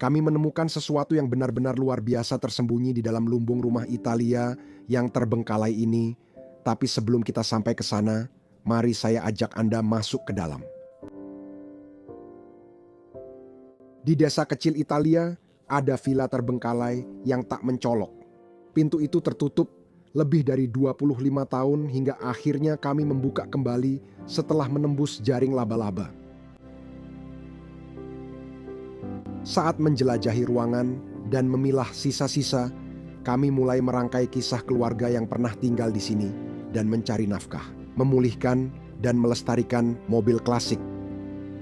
Kami menemukan sesuatu yang benar-benar luar biasa tersembunyi di dalam lumbung rumah Italia yang terbengkalai ini. Tapi sebelum kita sampai ke sana, mari saya ajak Anda masuk ke dalam. Di desa kecil Italia, ada villa terbengkalai yang tak mencolok. Pintu itu tertutup lebih dari 25 tahun hingga akhirnya kami membuka kembali setelah menembus jaring laba-laba. Saat menjelajahi ruangan dan memilah sisa-sisa, kami mulai merangkai kisah keluarga yang pernah tinggal di sini dan mencari nafkah, memulihkan dan melestarikan mobil klasik.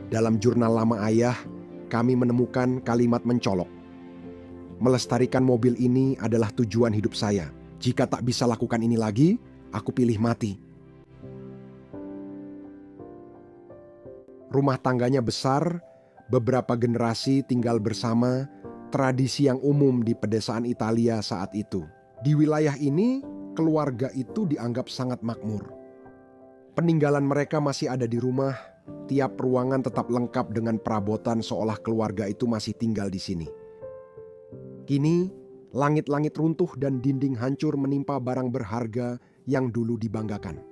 Dalam jurnal lama ayah, kami menemukan kalimat mencolok. Melestarikan mobil ini adalah tujuan hidup saya. Jika tak bisa lakukan ini lagi, aku pilih mati. Rumah tangganya besar, beberapa generasi tinggal bersama, tradisi yang umum di pedesaan Italia saat itu. Di wilayah ini, keluarga itu dianggap sangat makmur. Peninggalan mereka masih ada di rumah, tiap ruangan tetap lengkap dengan perabotan seolah keluarga itu masih tinggal di sini. Kini, langit-langit runtuh dan dinding hancur menimpa barang berharga yang dulu dibanggakan.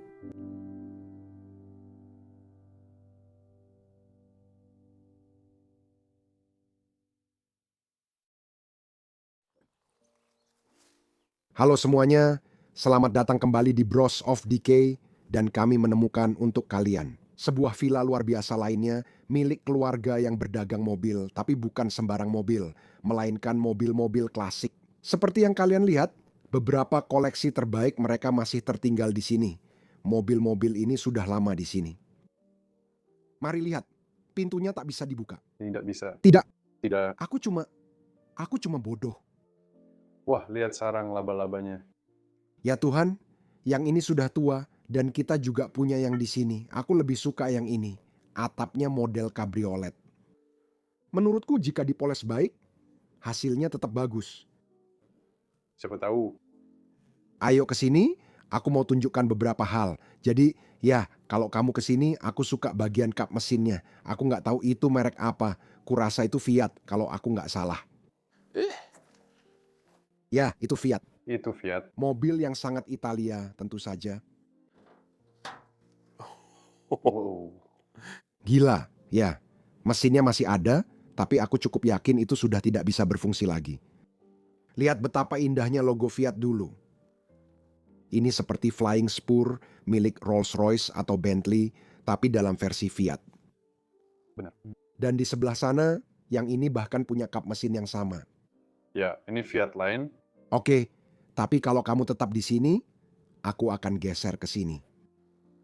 Halo semuanya, selamat datang kembali di Bros of Decay dan kami menemukan untuk kalian sebuah villa luar biasa lainnya milik keluarga yang berdagang mobil, tapi bukan sembarang mobil, melainkan mobil-mobil klasik. Seperti yang kalian lihat, beberapa koleksi terbaik mereka masih tertinggal di sini. Mobil-mobil ini sudah lama di sini. Mari lihat, pintunya tak bisa dibuka. Tidak bisa. Tidak, Tidak. aku cuma bodoh. Wah, lihat sarang laba-labanya. Ya Tuhan, yang ini sudah tua dan kita juga punya yang di sini. Aku lebih suka yang ini. Atapnya model kabriolet. Menurutku jika dipoles baik, hasilnya tetap bagus. Siapa tahu. Ayo ke sini, aku mau tunjukkan beberapa hal. Jadi, ya, kalau kamu ke sini, aku suka bagian kap mesinnya. Aku nggak tahu itu merek apa. Kurasa itu Fiat, kalau aku nggak salah. Ya, itu Fiat. Itu Fiat. Mobil yang sangat Italia, tentu saja. Wow. Gila, ya. Mesinnya masih ada, tapi aku cukup yakin itu sudah tidak bisa berfungsi lagi. Lihat betapa indahnya logo Fiat dulu. Ini seperti flying spur milik Rolls-Royce atau Bentley, tapi dalam versi Fiat. Benar. Dan di sebelah sana, yang ini bahkan punya kap mesin yang sama. Ya, ini Fiat lain. Oke, tapi kalau kamu tetap di sini, aku akan geser ke sini.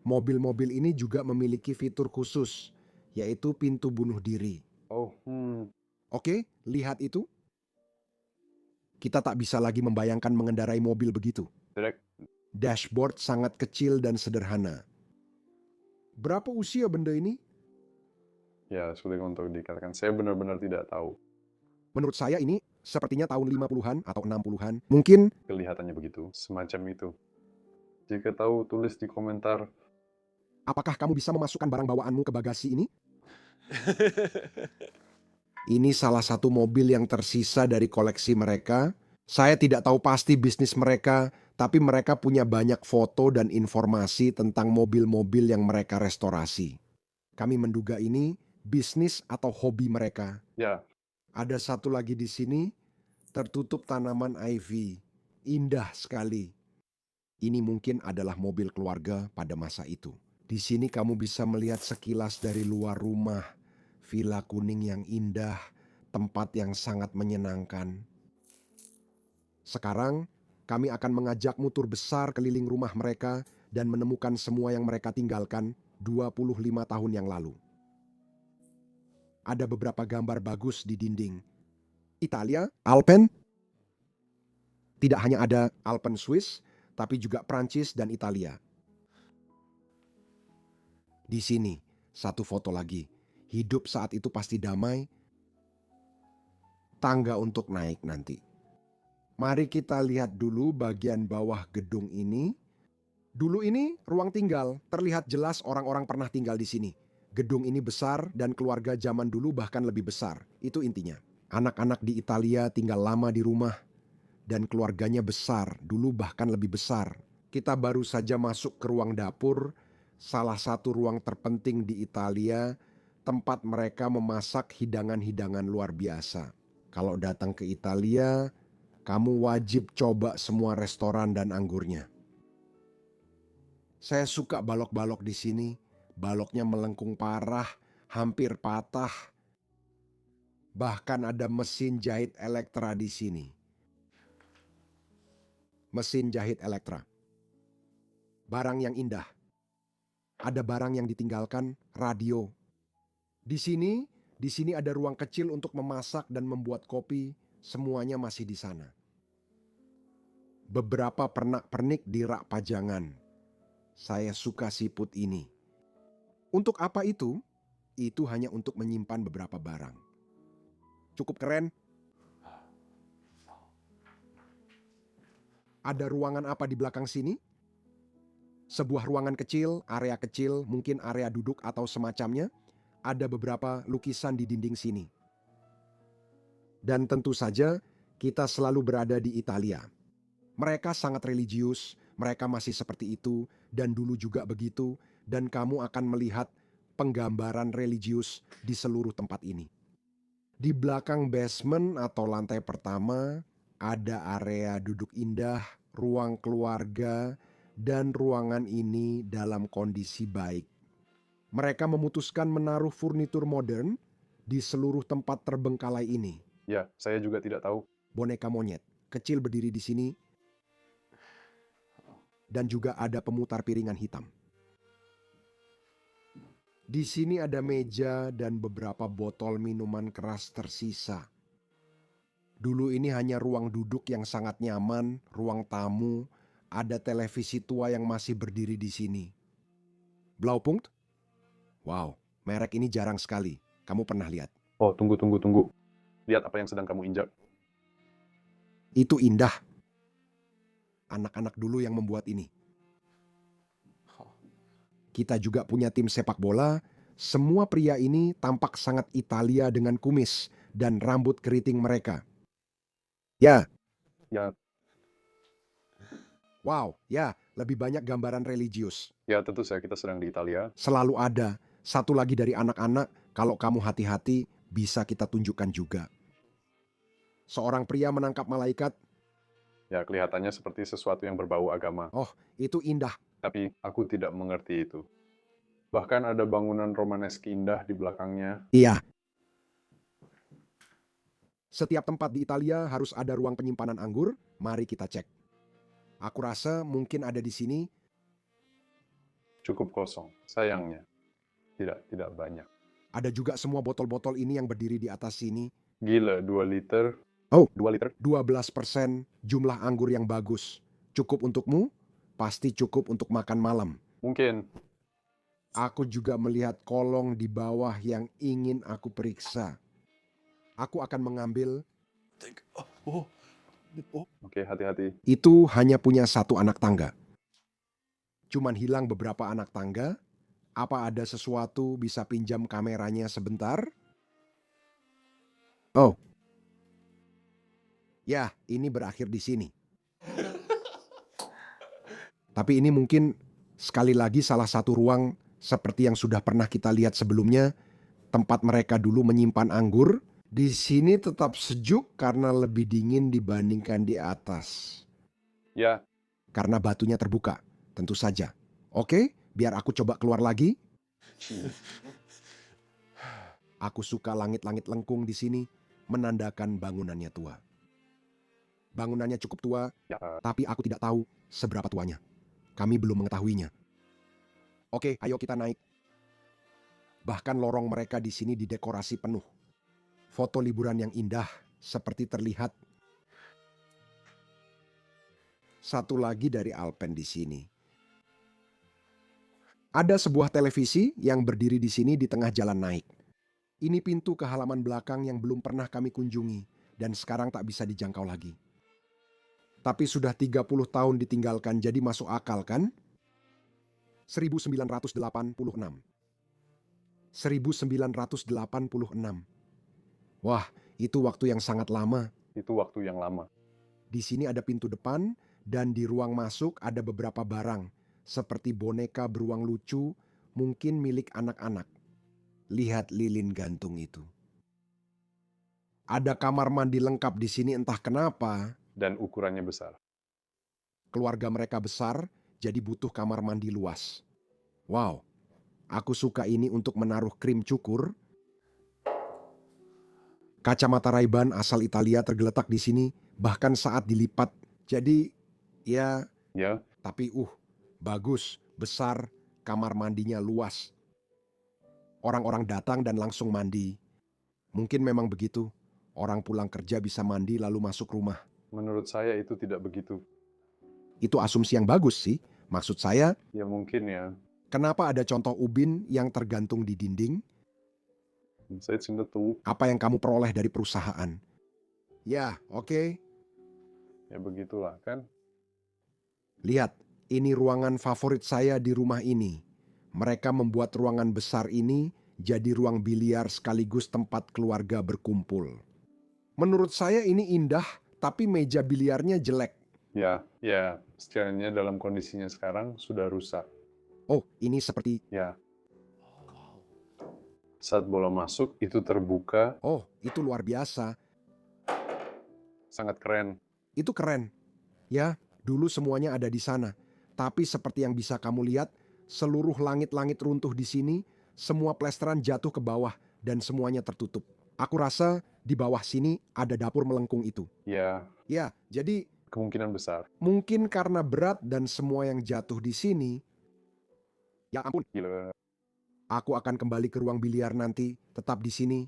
Mobil-mobil ini juga memiliki fitur khusus, yaitu pintu bunuh diri. Oh, Oke, lihat itu. Kita tak bisa lagi membayangkan mengendarai mobil begitu. Direct. Dashboard sangat kecil dan sederhana. Berapa usia benda ini? Ya, sulit untuk dikatakan. Saya benar-benar tidak tahu. Menurut saya ini sepertinya tahun 50-an atau 60-an. Mungkin Kelihatannya begitu, semacam itu. Jika tahu, tulis di komentar. apakah kamu bisa memasukkan barang bawaanmu ke bagasi ini? Ini salah satu mobil yang tersisa dari koleksi mereka. Saya tidak tahu pasti bisnis mereka, tapi mereka punya banyak foto dan informasi tentang mobil-mobil yang mereka restorasi. Kami menduga ini bisnis atau hobi mereka. Ya, Ada satu lagi di sini, tertutup tanaman ivy. Indah sekali. Ini mungkin adalah mobil keluarga pada masa itu. Di sini kamu bisa melihat sekilas dari luar rumah. Villa kuning yang indah, tempat yang sangat menyenangkan. Sekarang, kami akan mengajakmu tur besar keliling rumah mereka dan menemukan semua yang mereka tinggalkan 25 tahun yang lalu. Ada beberapa gambar bagus di dinding. Italia, Alpen. Tidak hanya ada Alpen Swiss, tapi juga Prancis dan Italia. Di sini, satu foto lagi. Hidup saat itu pasti damai. Tangga untuk naik nanti. Mari kita lihat dulu bagian bawah gedung ini. Dulu ini ruang tinggal, terlihat jelas orang-orang pernah tinggal di sini. Gedung ini besar dan keluarga zaman dulu bahkan lebih besar. Itu intinya. Anak-anak di Italia tinggal lama di rumah dan keluarganya besar, dulu bahkan lebih besar. Kita baru saja masuk ke ruang dapur, salah satu ruang terpenting di Italia, tempat mereka memasak hidangan-hidangan luar biasa. Kalau datang ke Italia, kamu wajib coba semua restoran dan anggurnya. Saya suka balok-balok di sini. Baloknya melengkung parah, hampir patah. Bahkan ada mesin jahit Elektra di sini. Mesin jahit Elektra. Barang yang indah. Ada barang yang ditinggalkan, radio. Di sini ada ruang kecil untuk memasak dan membuat kopi. Semuanya masih di sana. Beberapa pernak-pernik di rak pajangan. Saya suka siput ini. Untuk apa itu? Itu hanya untuk menyimpan beberapa barang. Cukup keren. Ada ruangan apa di belakang sini? Sebuah ruangan kecil, area kecil, mungkin area duduk atau semacamnya. Ada beberapa lukisan di dinding sini. Dan tentu saja kita selalu berada di Italia. Mereka sangat religius, mereka masih seperti itu, dan dulu juga begitu, dan kamu akan melihat penggambaran religius di seluruh tempat ini. Di belakang basement atau lantai pertama, ada area duduk indah, ruang keluarga, dan ruangan ini dalam kondisi baik. Mereka memutuskan menaruh furnitur modern di seluruh tempat terbengkalai ini. Ya, saya juga tidak tahu. Boneka monyet kecil berdiri di sini, dan juga ada pemutar piringan hitam. Di sini ada meja dan beberapa botol minuman keras tersisa. Dulu ini hanya ruang duduk yang sangat nyaman, ruang tamu, ada televisi tua yang masih berdiri di sini. Blaupunkt? Wow, merek ini jarang sekali. Kamu pernah lihat? Oh, tunggu. Lihat apa yang sedang kamu injak. Itu indah. Anak-anak dulu yang membuat ini. Kita juga punya tim sepak bola. Semua pria ini tampak sangat Italia dengan kumis dan rambut keriting mereka. Ya, Ya, wow, ya, lebih banyak gambaran religius. ya tentu saja kita sedang di Italia. Selalu ada. Satu lagi dari anak-anak, kalau kamu hati-hati, bisa kita tunjukkan juga. Seorang pria menangkap malaikat. Ya, kelihatannya seperti sesuatu yang berbau agama. Oh, itu indah. Tapi aku tidak mengerti itu. Bahkan ada bangunan Romaneski indah di belakangnya. Iya. Setiap tempat di Italia harus ada ruang penyimpanan anggur. Mari kita cek. Aku rasa mungkin ada di sini. Cukup kosong, sayangnya. Tidak banyak. Ada juga semua botol-botol ini yang berdiri di atas sini. Gila, 2 liter. Oh, 2 liter? 12% jumlah anggur yang bagus. Cukup untukmu? Pasti cukup untuk makan malam. Mungkin. Aku juga melihat kolong di bawah yang ingin aku periksa. Aku akan mengambil. Oke, hati-hati. Itu hanya punya satu anak tangga. Cuman hilang beberapa anak tangga. Apa ada sesuatu bisa pinjam kameranya sebentar? Oh. Ya, ini berakhir di sini. Tapi ini mungkin sekali lagi salah satu ruang seperti yang sudah pernah kita lihat sebelumnya. Tempat mereka dulu menyimpan anggur. Di sini tetap sejuk karena lebih dingin dibandingkan di atas. Ya, Karena batunya terbuka, tentu saja. Oke, biar aku coba keluar lagi. Aku suka langit-langit lengkung di sini, menandakan bangunannya tua. Bangunannya cukup tua, ya. tapi aku tidak tahu seberapa tuanya. Kami belum mengetahuinya. Oke, ayo kita naik. Bahkan lorong mereka di sini didekorasi penuh. Foto liburan yang indah seperti terlihat. Satu lagi dari Alpen di sini. Ada sebuah televisi yang berdiri di sini di tengah jalan naik. Ini pintu ke halaman belakang yang belum pernah kami kunjungi dan sekarang tak bisa dijangkau lagi. Tapi sudah 30 tahun ditinggalkan, jadi masuk akal kan? 1986. 1986. Wah, Itu waktu yang sangat lama. Itu waktu yang lama. Di sini ada pintu depan, dan di ruang masuk ada beberapa barang, seperti boneka beruang lucu, mungkin milik anak-anak. Lihat lilin gantung itu. Ada kamar mandi lengkap di sini entah kenapa. Dan ukurannya besar. Keluarga mereka besar, jadi butuh kamar mandi luas. Wow, aku suka ini untuk menaruh krim cukur. Kacamata Ray-Ban asal Italia tergeletak di sini, bahkan saat dilipat. Jadi, ya, Ya, tapi bagus, besar, kamar mandinya luas. Orang-orang datang dan langsung mandi. Mungkin memang begitu. Orang pulang kerja bisa mandi lalu masuk rumah. menurut saya itu tidak begitu. Itu asumsi yang bagus sih. Maksud saya, Ya mungkin ya. kenapa ada contoh ubin yang tergantung di dinding? Saya cinta tuh. Apa yang kamu peroleh dari perusahaan? Ya, oke. Ya begitulah kan. Lihat, ini ruangan favorit saya di rumah ini. Mereka membuat ruangan besar ini jadi ruang biliar sekaligus tempat keluarga berkumpul. Menurut saya ini indah, tapi meja biliarnya jelek. Ya, sekiranya dalam kondisinya sekarang sudah rusak. Oh, ini seperti... Ya, saat bola masuk itu terbuka, Oh, itu luar biasa. sangat keren. Itu keren. Ya, dulu semuanya ada di sana. Tapi seperti yang bisa kamu lihat, seluruh langit-langit runtuh di sini, semua plesteran jatuh ke bawah dan semuanya tertutup. Aku rasa di bawah sini ada dapur melengkung itu. Ya, Ya, jadi kemungkinan besar. mungkin karena berat dan semua yang jatuh di sini, ya ampun, Gila. aku akan kembali ke ruang biliar nanti, tetap di sini,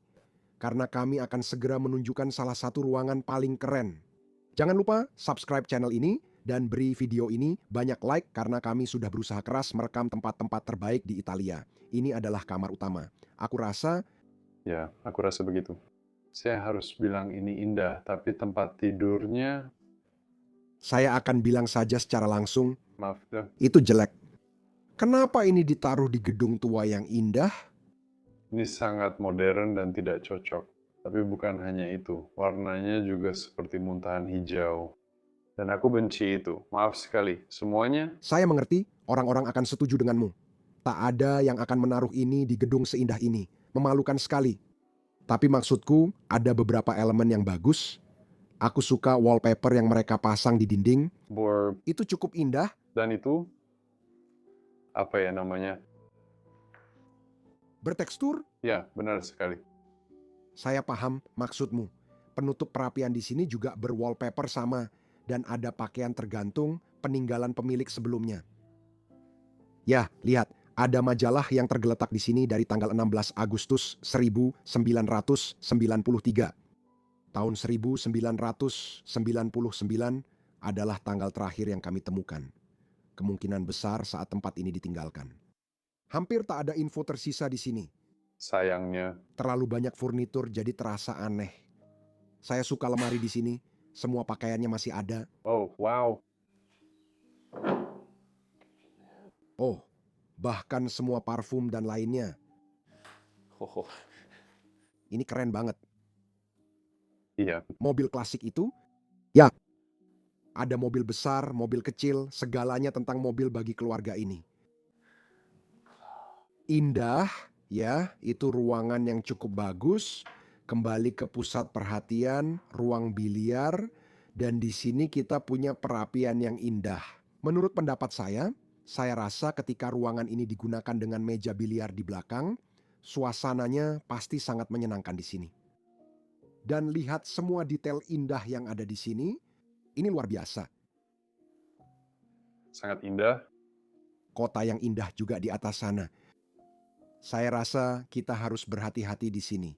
karena kami akan segera menunjukkan salah satu ruangan paling keren. Jangan lupa subscribe channel ini dan beri video ini banyak like karena kami sudah berusaha keras merekam tempat-tempat terbaik di Italia. Ini adalah kamar utama. Aku rasa Ya, aku rasa begitu. Saya harus bilang ini indah, tapi tempat tidurnya, saya akan bilang saja secara langsung, maaf dah, itu jelek. Kenapa ini ditaruh di gedung tua yang indah? ini sangat modern dan tidak cocok. Tapi bukan hanya itu, warnanya juga seperti muntahan hijau. Dan aku benci itu. Maaf sekali, semuanya Saya mengerti orang-orang akan setuju denganmu. Tak ada yang akan menaruh ini di gedung seindah ini. Memalukan sekali. Tapi maksudku ada beberapa elemen yang bagus. Aku suka wallpaper yang mereka pasang di dinding. bor Itu cukup indah. dan itu apa ya namanya? Bertekstur, Ya, benar sekali. saya paham maksudmu. Penutup perapian di sini juga berwallpaper sama dan ada pakaian tergantung peninggalan pemilik sebelumnya. Ya, lihat, ada majalah yang tergeletak di sini dari tanggal 16 Agustus 1993. Tahun 1999 adalah tanggal terakhir yang kami temukan. Kemungkinan besar saat tempat ini ditinggalkan. Hampir tak ada info tersisa di sini. Sayangnya, Terlalu banyak furnitur jadi terasa aneh. Saya suka lemari di sini. Semua pakaiannya masih ada. oh wow, Oh, bahkan semua parfum dan lainnya. Ini keren banget. iya, Mobil klasik itu, ya, ada mobil besar, mobil kecil, segalanya tentang mobil bagi keluarga ini. Indah, ya, itu ruangan yang cukup bagus. Kembali ke pusat perhatian, ruang biliar, dan di sini kita punya perapian yang indah. Menurut pendapat saya rasa ketika ruangan ini digunakan dengan meja biliar di belakang, suasananya pasti sangat menyenangkan di sini. Dan lihat semua detail indah yang ada di sini, ini luar biasa. sangat indah. Kota yang indah juga di atas sana. Saya rasa kita harus berhati-hati di sini.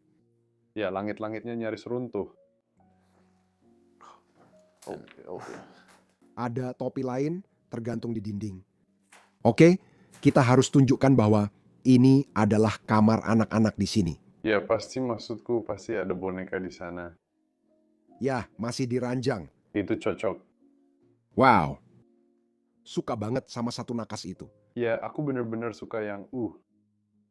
Ya, langit-langitnya nyaris runtuh. Ada topi lain tergantung di dinding. Oke, kita harus tunjukkan bahwa ini adalah kamar anak-anak di sini. Ya, pasti maksudku pasti ada boneka di sana. Ya, masih diranjang. Itu cocok. Wow, suka banget sama satu nakas itu. Ya, aku benar-benar suka yang,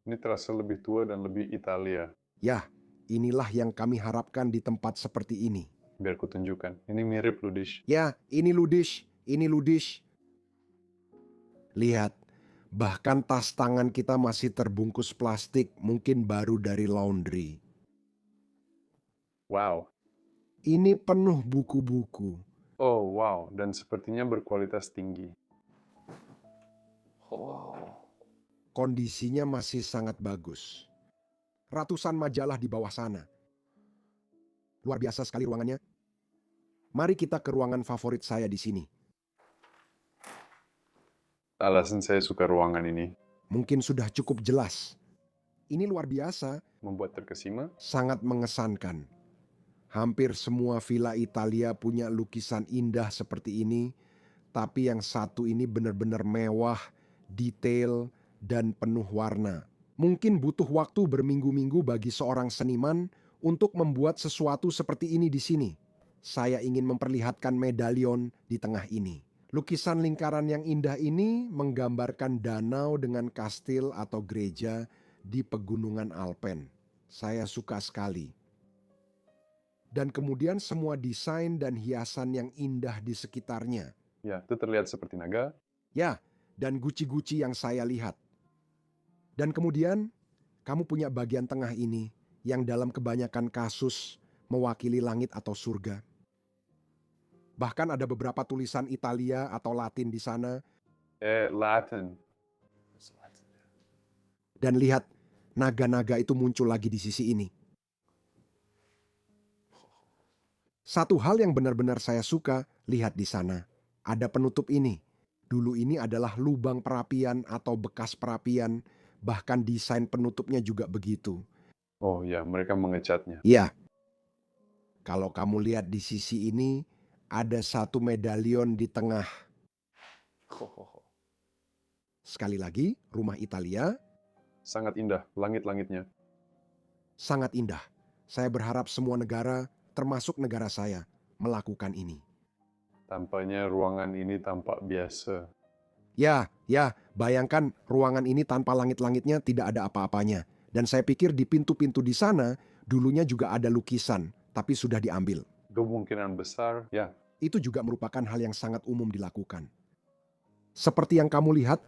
ini terasa lebih tua dan lebih Italia. Ya, Inilah yang kami harapkan di tempat seperti ini. Biar ku tunjukkan. Ini mirip Ludish. Ya, ini Ludish, ini Ludish. Lihat, bahkan tas tangan kita masih terbungkus plastik, mungkin baru dari laundry. Wow. Ini penuh buku-buku. Oh, wow. Dan sepertinya berkualitas tinggi. Kondisinya masih sangat bagus. Ratusan majalah di bawah sana. Luar biasa sekali ruangannya. Mari kita ke ruangan favorit saya di sini. Alasan saya suka ruangan ini. Mungkin sudah cukup jelas. Ini luar biasa, Membuat terkesima. sangat mengesankan. Hampir semua villa Italia punya lukisan indah seperti ini, tapi yang satu ini benar-benar mewah, detail, dan penuh warna. Mungkin butuh waktu berminggu-minggu bagi seorang seniman untuk membuat sesuatu seperti ini di sini. Saya ingin memperlihatkan medalion di tengah ini. Lukisan lingkaran yang indah ini menggambarkan danau dengan kastil atau gereja di pegunungan Alpen. Saya suka sekali. Dan kemudian semua desain dan hiasan yang indah di sekitarnya. Ya, itu terlihat seperti naga. Ya, dan guci-guci yang saya lihat. Dan kemudian kamu punya bagian tengah ini yang dalam kebanyakan kasus mewakili langit atau surga. Bahkan ada beberapa tulisan Italia atau Latin di sana. Latin. Dan lihat, naga-naga itu muncul lagi di sisi ini. Satu hal yang benar-benar saya suka, lihat di sana. Ada penutup ini. Dulu ini adalah lubang perapian atau bekas perapian. Bahkan desain penutupnya juga begitu. Oh ya, mereka mengecatnya. Ya, kalau kamu lihat di sisi ini, ada satu medalion di tengah. Sekali lagi, rumah Italia Sangat indah, langit-langitnya. sangat indah. Saya berharap semua negara, termasuk negara saya, melakukan ini. Tampaknya ruangan ini tampak biasa. Ya, bayangkan ruangan ini tanpa langit-langitnya tidak ada apa-apanya. Dan saya pikir di pintu-pintu di sana, dulunya juga ada lukisan, tapi sudah diambil. Kemungkinan besar, ya, Itu juga merupakan hal yang sangat umum dilakukan. Seperti yang kamu lihat,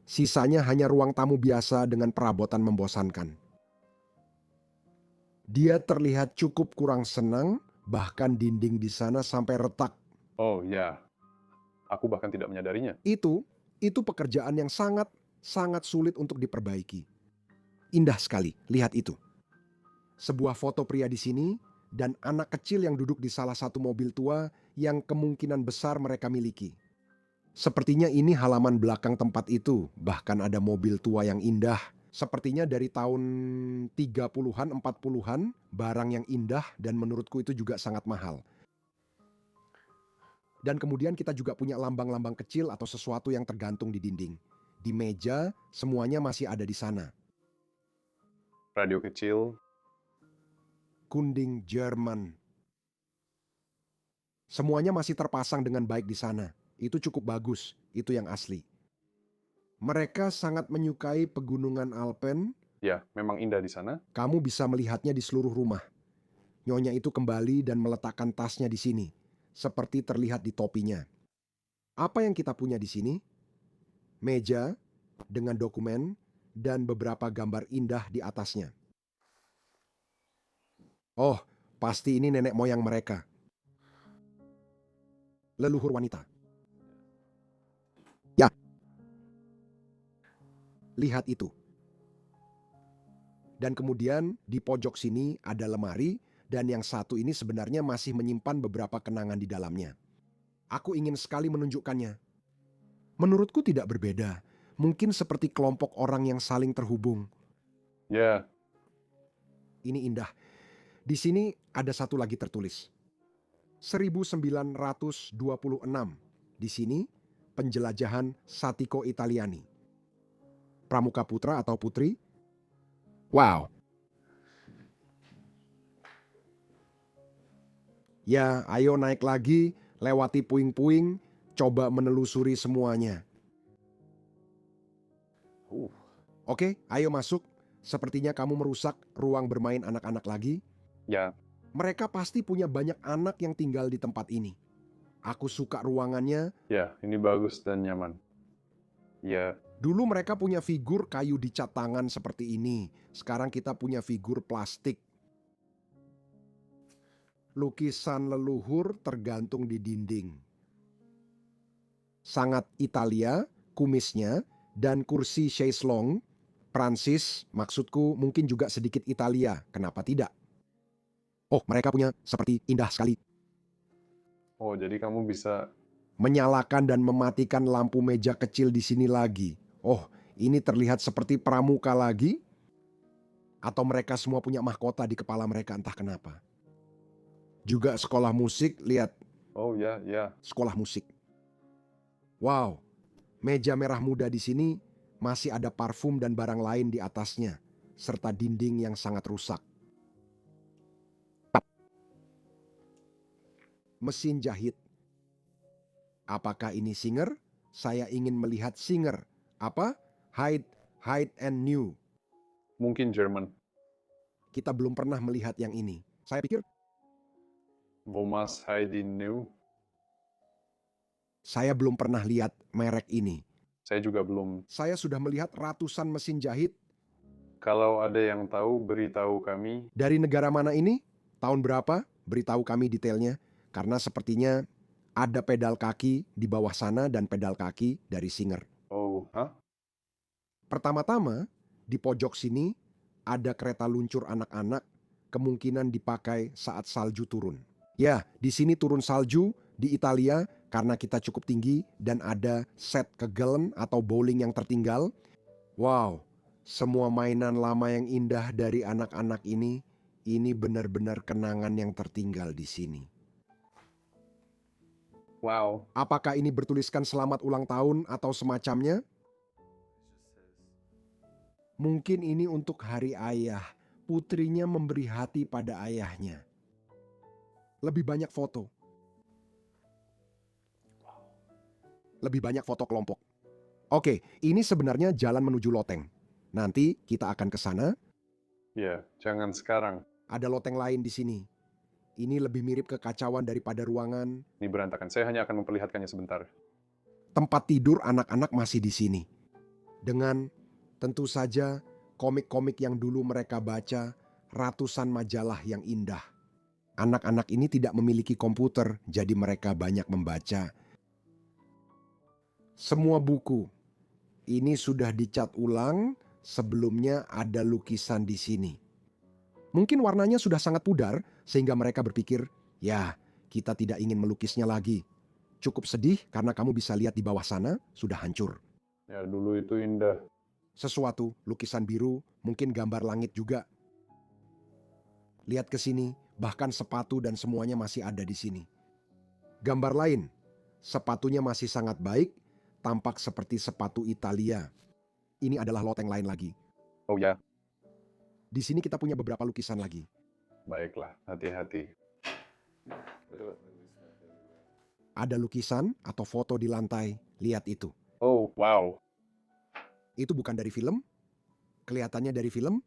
sisanya hanya ruang tamu biasa dengan perabotan membosankan. Dia terlihat cukup kurang senang, bahkan dinding di sana sampai retak. oh ya. Aku bahkan tidak menyadarinya. Itu pekerjaan yang sangat sulit untuk diperbaiki. Indah sekali, lihat itu. Sebuah foto pria di sini dan anak kecil yang duduk di salah satu mobil tua yang kemungkinan besar mereka miliki. Sepertinya ini halaman belakang tempat itu, bahkan ada mobil tua yang indah. Sepertinya dari tahun 30-an, 40-an, barang yang indah dan menurutku itu juga sangat mahal. Dan kemudian kita juga punya lambang-lambang kecil atau sesuatu yang tergantung di dinding. Di meja, semuanya masih ada di sana. Radio kecil, Kunding Jerman. Semuanya masih terpasang dengan baik di sana. Itu cukup bagus, itu yang asli. Mereka sangat menyukai pegunungan Alpen. ya, memang indah di sana. Kamu bisa melihatnya di seluruh rumah. Nyonya itu kembali dan meletakkan tasnya di sini, seperti terlihat di topinya. Apa yang kita punya di sini? Meja dengan dokumen dan beberapa gambar indah di atasnya. Oh, pasti ini nenek moyang mereka. Leluhur wanita. Ya. Lihat itu. Dan kemudian di pojok sini ada lemari dan yang satu ini sebenarnya masih menyimpan beberapa kenangan di dalamnya. Aku ingin sekali menunjukkannya. Menurutku tidak berbeda. Mungkin seperti kelompok orang yang saling terhubung. Ya, Ini indah. Di sini ada satu lagi tertulis. 1926. Di sini penjelajahan Satiko Italiani. Pramuka putra atau putri. Wow. Ya, ayo naik lagi, lewati puing-puing, coba menelusuri semuanya. Oke, ayo masuk. Sepertinya kamu merusak ruang bermain anak-anak lagi. Ya, Mereka pasti punya banyak anak yang tinggal di tempat ini. Aku suka ruangannya. ya, ini bagus dan nyaman. Ya, Dulu mereka punya figur kayu dicat tangan seperti ini. Sekarang kita punya figur plastik. Lukisan leluhur tergantung di dinding. Sangat Italia, kumisnya, dan kursi chaise longue. Prancis, maksudku mungkin juga sedikit Italia. Kenapa tidak? Oh, mereka punya seperti indah sekali. oh jadi kamu bisa, Menyalakan dan mematikan lampu meja kecil di sini lagi. Oh, ini terlihat seperti pramuka lagi. Atau mereka semua punya mahkota di kepala mereka entah kenapa. Juga sekolah musik, lihat oh ya, ya, sekolah musik. Wow, meja merah muda di sini masih ada parfum dan barang lain di atasnya, serta dinding yang sangat rusak. Mesin jahit. Apakah ini Singer? Saya ingin melihat Singer. Apa? Hyde and New. mungkin Jerman. Kita belum pernah melihat yang ini. Saya pikir Thomas Heidi New, saya belum pernah lihat merek ini. saya juga belum. Saya sudah melihat ratusan mesin jahit. Kalau ada yang tahu, beritahu kami. Dari negara mana ini? Tahun berapa? Beritahu kami detailnya. Karena sepertinya ada pedal kaki di bawah sana dan pedal kaki dari Singer. Oh, hah? Pertama-tama, di pojok sini ada kereta luncur anak-anak, kemungkinan dipakai saat salju turun. Ya, di sini turun salju di Italia karena kita cukup tinggi dan ada set kegelen atau bowling yang tertinggal. Wow, semua mainan lama yang indah dari anak-anak ini benar-benar kenangan yang tertinggal di sini. Wow. Apakah ini bertuliskan selamat ulang tahun atau semacamnya? Mungkin ini untuk hari ayah. Putrinya memberi hati pada ayahnya. Lebih banyak foto. Lebih banyak foto kelompok. Oke, ini sebenarnya jalan menuju loteng. Nanti kita akan ke sana. Ya, jangan sekarang. Ada loteng lain di sini. Ini lebih mirip kekacauan daripada ruangan. Ini berantakan. Saya hanya akan memperlihatkannya sebentar. Tempat tidur anak-anak masih di sini. Dengan tentu saja komik-komik yang dulu mereka baca, ratusan majalah yang indah. Anak-anak ini tidak memiliki komputer, jadi mereka banyak membaca. Semua buku ini sudah dicat ulang, sebelumnya ada lukisan di sini. Mungkin warnanya sudah sangat pudar, sehingga mereka berpikir, ya, kita tidak ingin melukisnya lagi. Cukup sedih karena kamu bisa lihat di bawah sana, sudah hancur. Ya, dulu itu indah. Sesuatu, lukisan biru, mungkin gambar langit juga. Lihat ke sini, bahkan sepatu dan semuanya masih ada di sini. Gambar lain, sepatunya masih sangat baik, tampak seperti sepatu Italia. Ini adalah loteng lain lagi. Oh ya, Di sini kita punya beberapa lukisan lagi. baiklah. Hati-hati. Ada lukisan atau foto di lantai, lihat itu. Oh, wow. Itu bukan dari film? Kelihatannya dari film?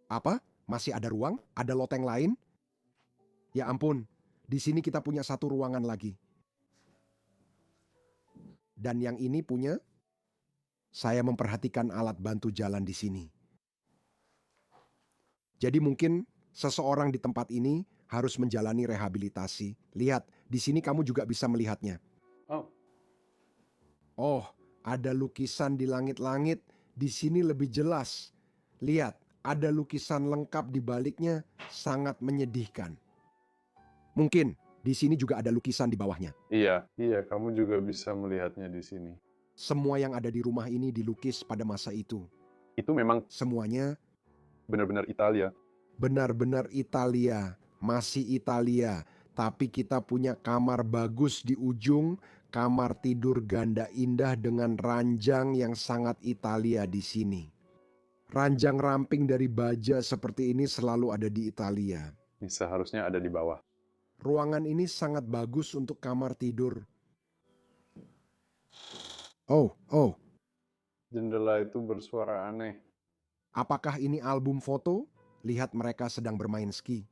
Apa? Masih ada ruang? Ada loteng lain? Ya ampun, di sini kita punya satu ruangan lagi. Dan yang ini punya, saya memperhatikan alat bantu jalan di sini. Jadi mungkin seseorang di tempat ini harus menjalani rehabilitasi. Lihat, di sini kamu juga bisa melihatnya. Oh, Oh, ada lukisan di langit-langit. Di sini lebih jelas. Lihat, ada lukisan lengkap di baliknya, sangat menyedihkan. Mungkin di sini juga ada lukisan di bawahnya. iya. Iya, kamu juga bisa melihatnya di sini. Semua yang ada di rumah ini dilukis pada masa itu. Itu memang Semuanya benar-benar Italia. benar-benar Italia, masih Italia. Tapi kita punya kamar bagus di ujung, kamar tidur ganda indah dengan ranjang yang sangat Italia di sini. Ranjang ramping dari baja seperti ini selalu ada di Italia. Ini seharusnya ada di bawah. Ruangan ini sangat bagus untuk kamar tidur. Oh, Jendela itu bersuara aneh. Apakah ini album foto? Lihat mereka sedang bermain ski.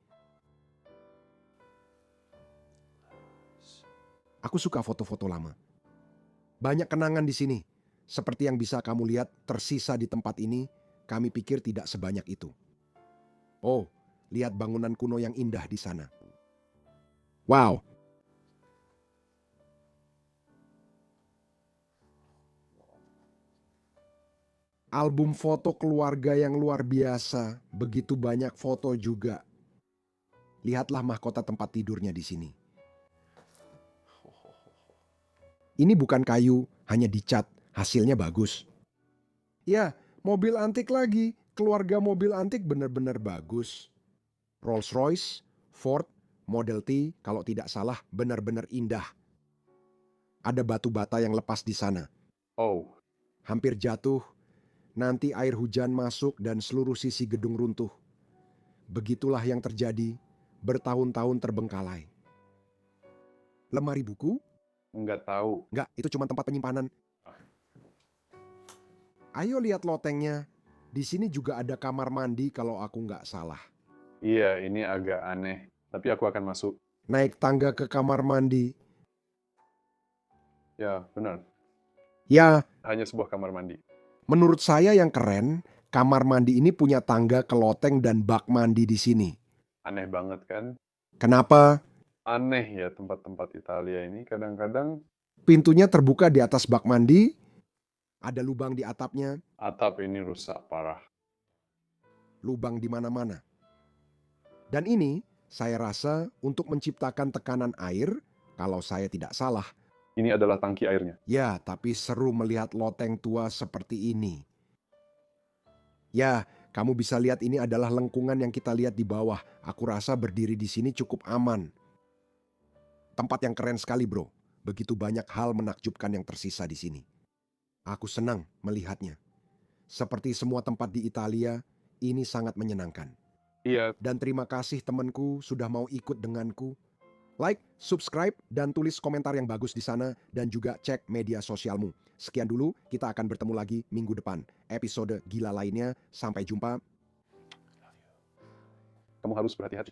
Aku suka foto-foto lama. Banyak kenangan di sini. Seperti yang bisa kamu lihat, tersisa di tempat ini, kami pikir tidak sebanyak itu. Oh, lihat bangunan kuno yang indah di sana. Wow. Album foto keluarga yang luar biasa, begitu banyak foto juga. Lihatlah mahkota tempat tidurnya di sini. Ini bukan kayu, hanya dicat, hasilnya bagus. Ya, mobil antik lagi, keluarga mobil antik benar-benar bagus. Rolls-Royce, Ford, Model T, kalau tidak salah benar-benar indah. Ada batu bata yang lepas di sana. Oh, Hampir jatuh, nanti air hujan masuk dan seluruh sisi gedung runtuh. Begitulah yang terjadi, bertahun-tahun terbengkalai. Lemari buku? nggak tahu. Enggak, itu cuma tempat penyimpanan. Ayo lihat lotengnya. Di sini juga ada kamar mandi kalau aku nggak salah. Iya, ini agak aneh. Tapi aku akan masuk. Naik tangga ke kamar mandi. Ya, benar. Ya, Hanya sebuah kamar mandi. menurut saya yang keren, kamar mandi ini punya tangga ke loteng dan bak mandi di sini. Aneh banget kan? Kenapa? Aneh ya tempat-tempat Italia ini. Kadang-kadang Pintunya terbuka di atas bak mandi, ada lubang di atapnya, atap ini rusak parah. lubang di mana-mana. Dan ini, saya rasa untuk menciptakan tekanan air, kalau saya tidak salah. Ini adalah tangki airnya. Ya, tapi seru melihat loteng tua seperti ini. Ya, kamu bisa lihat ini adalah lengkungan yang kita lihat di bawah. Aku rasa berdiri di sini cukup aman. Tempat yang keren sekali, bro. Begitu banyak hal menakjubkan yang tersisa di sini. Aku senang melihatnya. Seperti semua tempat di Italia, ini sangat menyenangkan. Iya, Dan terima kasih temanku sudah mau ikut denganku. Like, subscribe, dan tulis komentar yang bagus di sana. Dan juga cek media sosialmu. Sekian dulu, kita akan bertemu lagi minggu depan. Episode gila lainnya. Sampai jumpa. kamu harus berhati-hati.